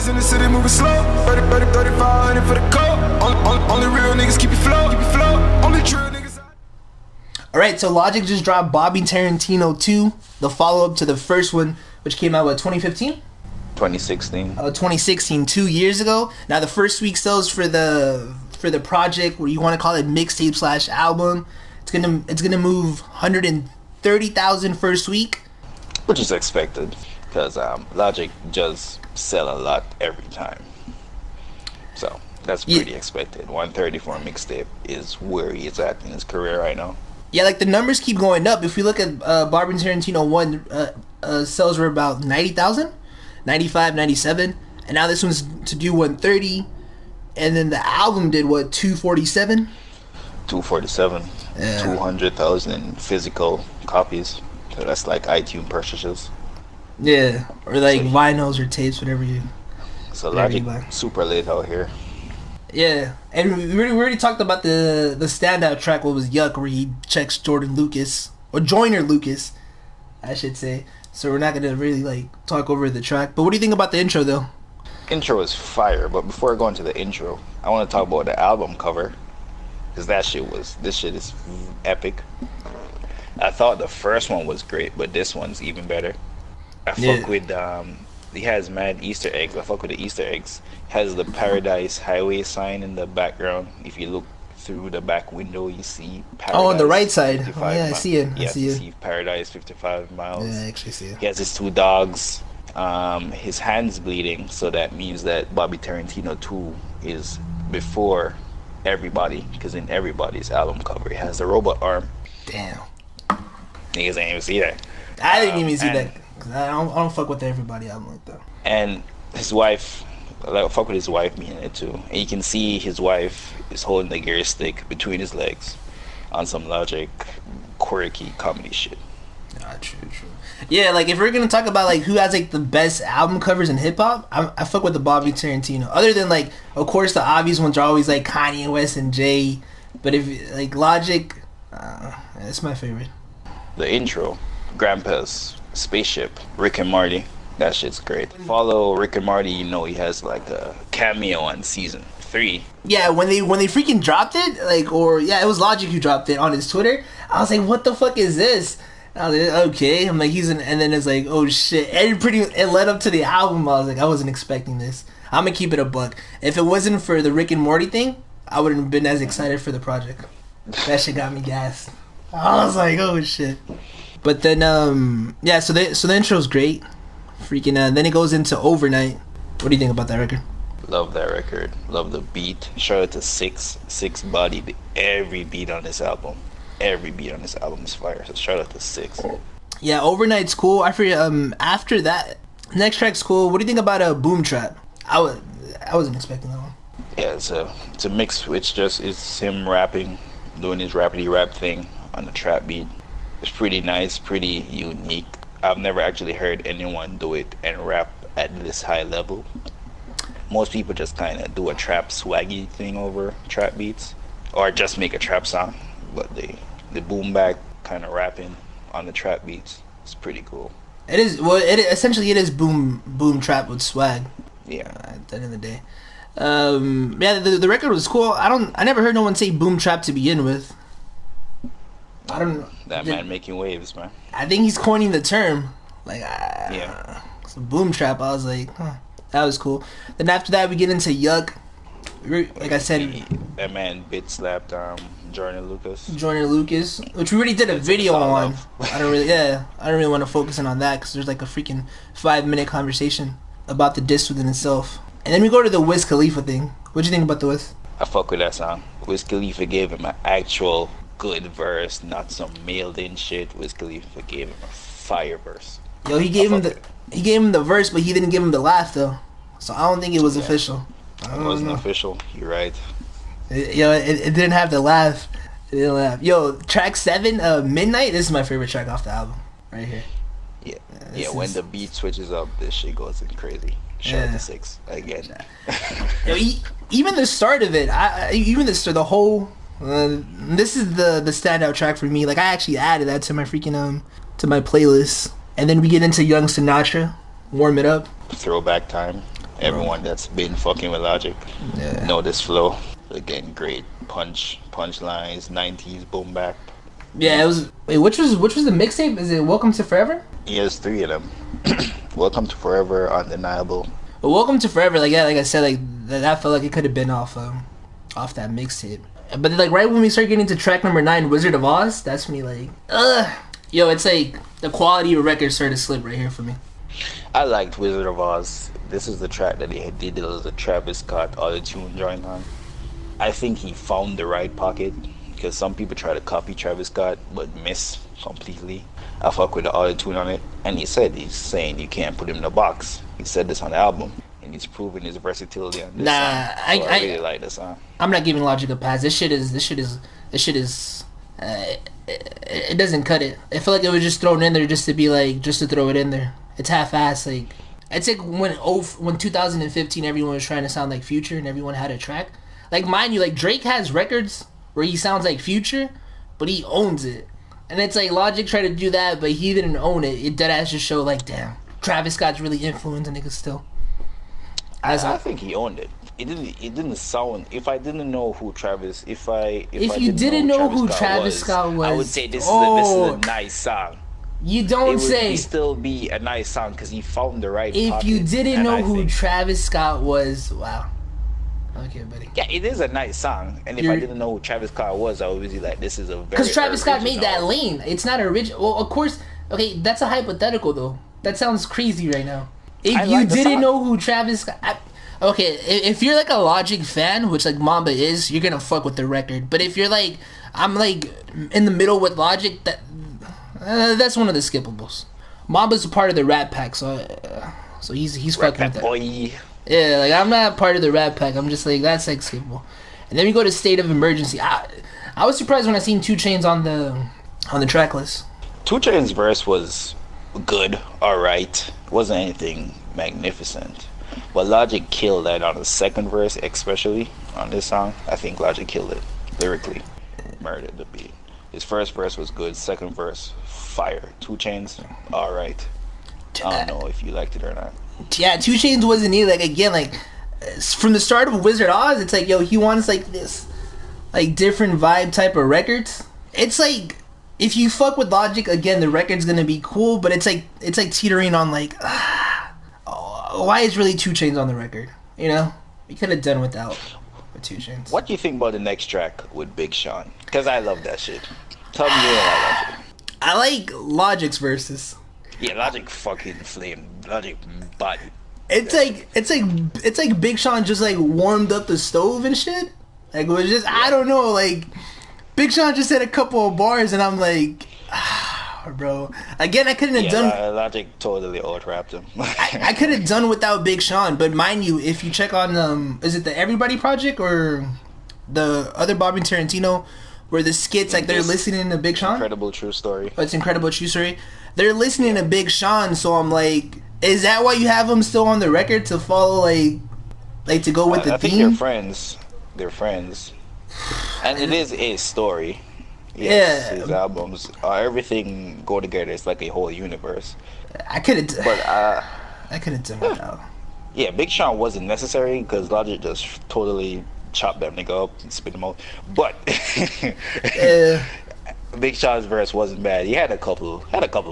Niggas in the city moving slow. 3500 for the coat. Only real niggas keep you float. Only true niggas. Alright, so Logic just dropped Bobby Tarantino 2, the follow-up to the first one, which came out, 2015? 2016. 2016, 2 years ago. Now, the first week sales for the project, where you want to call it mixtape / album, it's gonna move 130,000 first week. Which is expected, because Logic just sell a lot every time. So, that's pretty expected. 130 for a mixtape is where he's at in his career right now. Yeah, like the numbers keep going up. If we look at Barbie Tarantino 1, sales were about 90,000, 95, 97, and now this one's to do 130, and then the album did 247? 247. Yeah. 200,000 physical copies. So that's like iTunes purchases. Yeah, or like vinyls or tapes, whatever you. So Logic super late out here. Yeah, and we already talked about the standout track. What was Yuck, where he checks Jordan Lucas or Joyner Lucas, I should say. So we're not gonna really like talk over the track. But what do you think about the intro though? Intro is fire, but before I go into the intro, I want to talk about the album cover, because this shit is epic. I thought the first one was great, but this one's even better. I fuck with he has mad Easter eggs. I fuck with the Easter eggs. Has the Paradise Highway sign in the background. If you look through the back window, you see Paradise. Oh, on the right side. Oh, yeah, I see it. You see Paradise 55 miles. Yeah, I actually see it. He has his 2 dogs. His hand's bleeding, so that means that Bobby Tarantino 2 is before everybody, because in everybody's album cover he has the robot arm. Damn. Niggas ain't even see that. I didn't even see that. Cause I don't fuck with everybody album like that. And his wife, I fuck with his wife being in it too. And you can see his wife is holding the gear stick between his legs on some Logic quirky comedy shit. True. Yeah, like if we're gonna talk about like who has like the best album covers in hip hop, I fuck with the Bobby Tarantino. Other than like, of course, the obvious ones are always like Kanye West and Jay. But if like Logic, it's my favorite. The intro, Grandpa's spaceship, Rick and Morty, that shit's great. Follow Rick and Morty, you know he has like a cameo on season 3. Yeah, when they freaking dropped it, it was Logic who dropped it on his Twitter. I was like, what the fuck is this? I was like, okay. I'm like, and then it's like, oh shit. It led up to the album. I was like, I wasn't expecting this. I'm gonna keep it a buck. If it wasn't for the Rick and Morty thing, I wouldn't have been as excited for the project. That shit got me gassed. I was like, oh shit. But then, so the intro's great. Freaking, then it goes into Overnight. What do you think about that record? Love that record. Love the beat. Shout out to Six bodied every beat on this album. Every beat on this album is fire. So shout out to Six. Yeah, Overnight's cool. I forget. After that, next track's cool. What do you think about Boom Trap? I wasn't expecting that one. Yeah, it's a mix. It's him rapping, doing his rappity rap thing on the trap beat. It's pretty nice, pretty unique. I've never actually heard anyone do it and rap at this high level. Most people just kind of do a trap swaggy thing over trap beats, or just make a trap song. But the boom back kind of rapping on the trap beats, it's pretty cool. It is essentially boom trap with swag. Yeah. At the end of the day, the record was cool. I never heard no one say boom trap to begin with. I don't know. That man making waves, man. I think he's coining the term. So boom trap. I was like, that was cool. Then after that, we get into Yuck. Like I said, that man bit slapped Jordan Lucas, which we already did a video on. I don't really want to focus in on that because there's like a freaking 5-minute conversation about the diss within itself. And then we go to the Wiz Khalifa thing. What'd you think about the Wiz? I fuck with that song. Wiz Khalifa gave him an actual good verse, not some mailed in shit. Wiz Khalifa gave him a fire verse. Yo, he gave him the verse, but he didn't give him the laugh though. So I don't think it was official. It wasn't official. You're right. It didn't have the laugh. It didn't laugh. Yo, track 7, Midnight. This is my favorite track off the album, right here. Yeah. When the beat switches up, this shit goes crazy. Shout out to 6 again. Yo, even the start of it, the whole. This is the standout track for me. Like I actually added that to my freaking to my playlist. And then we get into Young Sinatra, Warm It Up. Throwback time. Everyone that's been fucking with Logic know this flow. Again, great punchlines, 90s boom bap. Yeah, it was. Wait, which was the mixtape? Is it Welcome to Forever? He has 3 of them. Welcome to Forever, Undeniable. But Welcome to Forever, like I said, like that felt like it could have been off that mixtape. But like right when we start getting to track number 9, Wizard of Oz, that's me like, yo, it's like the quality of record started to slip right here for me. I liked Wizard of Oz. This is the track that he did the Travis Scott auto-tune joint on. I think he found the right pocket, because some people try to copy Travis Scott but miss completely. I fuck with the auto-tune on it, and he's saying you can't put him in a box. He said this on the album, and he's proving his versatility on this song. So I really like this song. I'm not giving Logic a pass. This shit is it doesn't cut it. I feel like it was just thrown in there just to throw it in there. It's half-assed. Like it's like when 2015 everyone was trying to sound like Future and everyone had a track. Like mind you, like Drake has records where he sounds like Future, but he owns it. And it's like Logic tried to do that, but he didn't own it. It deadass just showed like, damn, Travis Scott's really influencing niggas still. I think he owned it. It didn't sound. If I didn't know who Travis, if you didn't know who Travis Scott was, I would say this is a nice song. You don't say. It would still be a nice song because he found the right. If you didn't know who Travis Scott was, wow. Okay, buddy. Yeah, it is a nice song, and if I didn't know who Travis Scott was, I would be like, "This is a very." Because Travis Scott made that lane. It's not original. Well, of course. Okay, that's a hypothetical though. That sounds crazy right now. If you didn't know who Travis Scott, okay, if you're like a Logic fan, which like Mamba is, you're gonna fuck with the record. But if you're like, I'm like in the middle with Logic, that's one of the skippables. Mamba's a part of the Rat Pack, so he's fucking with that. Boy. Yeah, like I'm not part of the Rat Pack. I'm just like that's like skippable. And then we go to State of Emergency. I was surprised when I seen 2 Chainz on the track list. 2 Chainz verse was good, alright. Wasn't anything magnificent. But Logic killed that on the second verse, especially on this song. I think Logic killed it lyrically. Murdered the beat. His first verse was good, second verse, fire. 2 Chainz, alright. I don't know if you liked it or not. Yeah, 2 Chainz wasn't either. Like again, like from the start of Wizard Oz, it's like, yo, he wants like this like different vibe type of records. It's like if you fuck with Logic, again, the record's gonna be cool, but it's like teetering on like why is really 2 Chainz on the record? You know? We could have done without 2 Chainz. What do you think about the next track with Big Sean? Because I love that shit. Tell me you don't like that shit. I like Logic's verses. Yeah, Logic fucking flame. Logic body. It's like Big Sean just like warmed up the stove and shit. Like it was just I don't know, like Big Sean just said a couple of bars and I'm like bro. Again, I couldn't have done. Logic totally out-rapped him. I could have done without Big Sean, but mind you, if you check on is it the Everybody Project or the other Bobby Tarantino, where the skits like they're listening to Big Sean. Incredible True Story. Oh, it's Incredible True Story. They're listening to Big Sean, so I'm like, is that why you have him still on the record to follow like to go with the I theme? think they're friends. They're friends, and it is a story. Yes, his albums, everything go together. It's like a whole universe. I could have, but I could have done without. Yeah, Big Sean wasn't necessary because Logic just totally chopped that nigga up and spit him out. But Big Sean's verse wasn't bad. He had a couple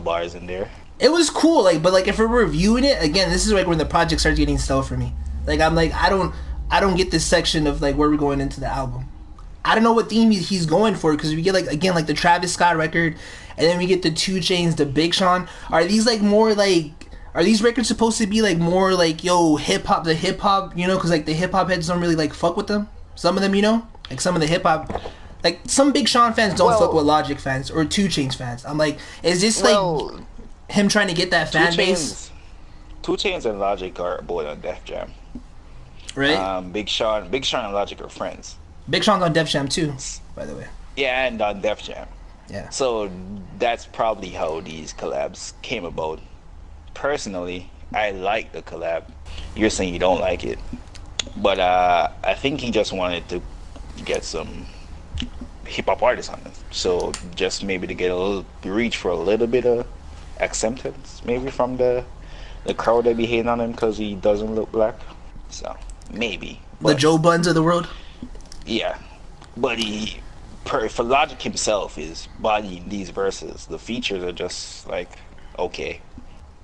bars in there. It was cool, like, but like if we're reviewing it again, this is like when the project starts getting stale for me. Like I'm like I don't get this section of like where we're going into the album. I don't know what theme he's going for because we get like again like the Travis Scott record, and then we get the 2 Chainz, the Big Sean. Are these like more like? Are these records supposed to be like more like yo hip hop, the hip hop, you know? Because like the hip hop heads don't really like fuck with them. Some of them, you know, like some of the hip hop, like some Big Sean fans don't fuck with Logic fans or 2 Chainz fans. I'm like, is this like him trying to get that fan base? 2 Chainz and Logic are both on Def Jam, right? Big Sean and Logic are friends. Big Sean's on Def Jam too, by the way. Yeah, and on Def Jam. Yeah. So that's probably how these collabs came about. Personally, I like the collab. You're saying you don't like it, but I think he just wanted to get some hip hop artists on it. So just maybe to get a little reach for a little bit of acceptance, maybe from the crowd that be hating on him because he doesn't look black. So maybe The but, Joe Buns of the world. yeah, but for Logic himself is bodying these verses. The features are just like okay.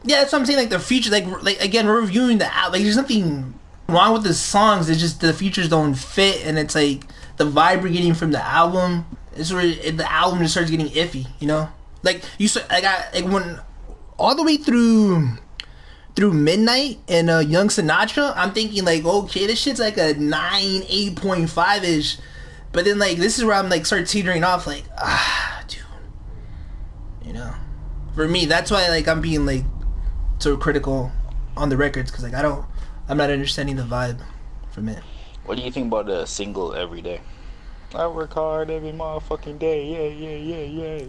Yeah, that's what I'm saying. Like the feature, like again, we're reviewing the album. Like there's nothing wrong with the songs. It's just the features don't fit, and it's like the vibe we're getting from the album is where the album just starts getting iffy. You know, like I got like when all the way through Midnight and Young Sinatra, I'm thinking like, okay, this shit's like a 8.5 ish, but then like this is where I'm like start teetering off, like dude, you know, for me that's why like I'm being like so critical on the records because like I'm not understanding the vibe from it. What do you think about the single Every Day? I work hard every motherfucking day. Yeah.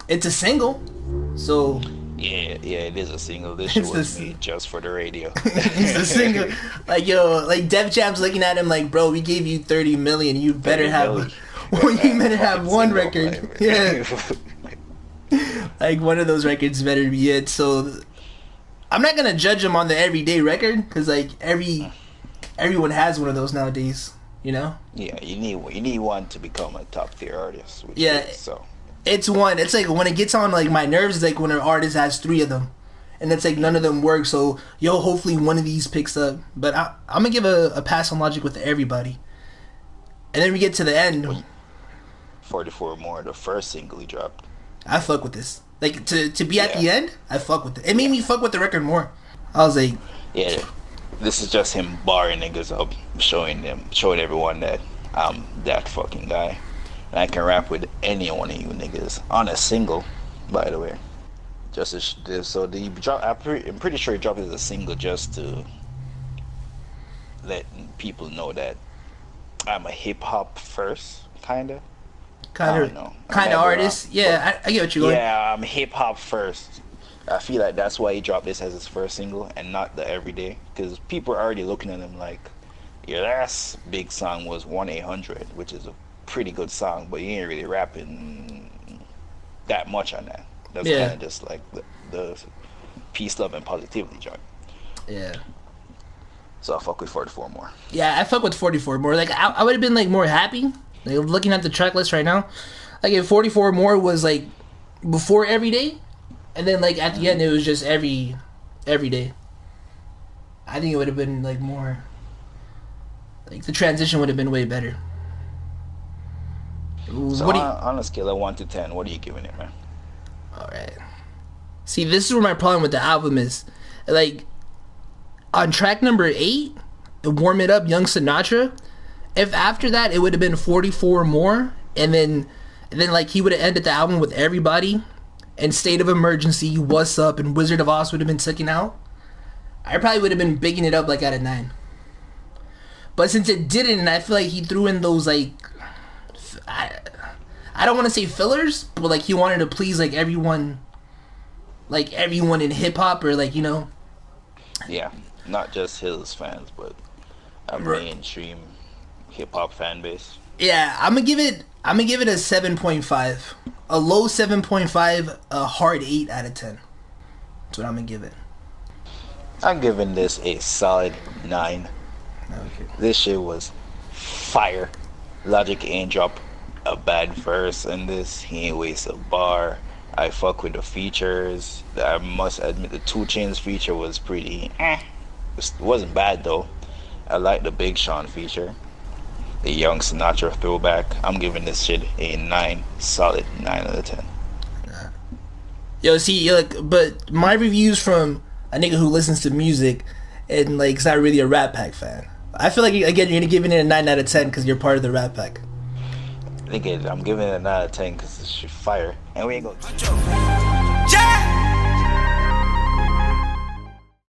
It's a single, so Yeah, it is a single. This shit was made just for the radio. it's a single. Like yo, like Def Jam's looking at him like, bro, we gave you 30 million. You better have, you better have one record. Yeah, like one of those records better be it. So I'm not gonna judge him on the Everyday record because like everyone has one of those nowadays. You know. Yeah, you need one to become a top tier artist. Yeah. So. It's one. It's like when it gets on like my nerves. It's like when an artist has 3 of them, and it's like none of them work. So hopefully one of these picks up. But I'm gonna give a pass on Logic with Everybody, and then we get to the end. 44 More, the first single he dropped. I fuck with this. Like to be at the end, I fuck with it. It made me fuck with the record more. I was like, yeah, this is just him barring niggas up, showing everyone that I'm that fucking guy. And I can rap with any one of you niggas on a single, by the way. I'm pretty sure he dropped it as a single just to let people know that I'm a hip hop first, kind of artist. Yeah, I get what you're going. Yeah, I'm hip hop first. I feel like that's why he dropped this as his first single and not the Everyday, because people are already looking at him like, your last big song was 1-800, which is a pretty good song, but you ain't really rapping that much on that. That's kind of just like the peace, love, and positivity joint. Yeah. So I fuck with 44 More. Yeah, I fuck with 44 More. Like I would have been like more happy. Like looking at the track list right now, like if 44 More was like before Everyday, and then like at the end it was just every day. I think it would have been like more. Like the transition would have been way better. So on a scale of 1 to 10, what are you giving it, man? Alright. See, this is where my problem with the album is. Like, on track number 8, Warm It Up, Young Sinatra, if after that it would have been 44 More, and then like he would have ended the album with Everybody, and State of Emergency, What's Up, and Wizard of Oz would have been taken out, I probably would have been bigging it up like at a 9. But since it didn't, and I feel like he threw in those like I don't want to say fillers, but like he wanted to please like everyone in hip hop, or like, you know. Yeah, not just his fans, but a mainstream hip hop fan base. Yeah, I'm gonna give it a 7.5, a low 7.5, a hard 8 out of 10. That's what I'm gonna give it. I'm giving this a solid 9. Okay. This shit was fire. Logic ain't drop a bad verse in this. He ain't waste a bar. I fuck with the features. I must admit the 2 Chainz feature was pretty It wasn't bad though. I like the Big Sean feature. The Young Sinatra throwback. I'm giving this shit a 9. Solid 9 out of 10. Yo, see, like, but my reviews from a nigga who listens to music and like is not really a Rat Pack fan. I feel like again you're gonna give it a 9 out of 10 because you're part of the Rat Pack. Again, I'm giving it a 9 out of 10 because this shit fire, and we ain't gonna. Yeah.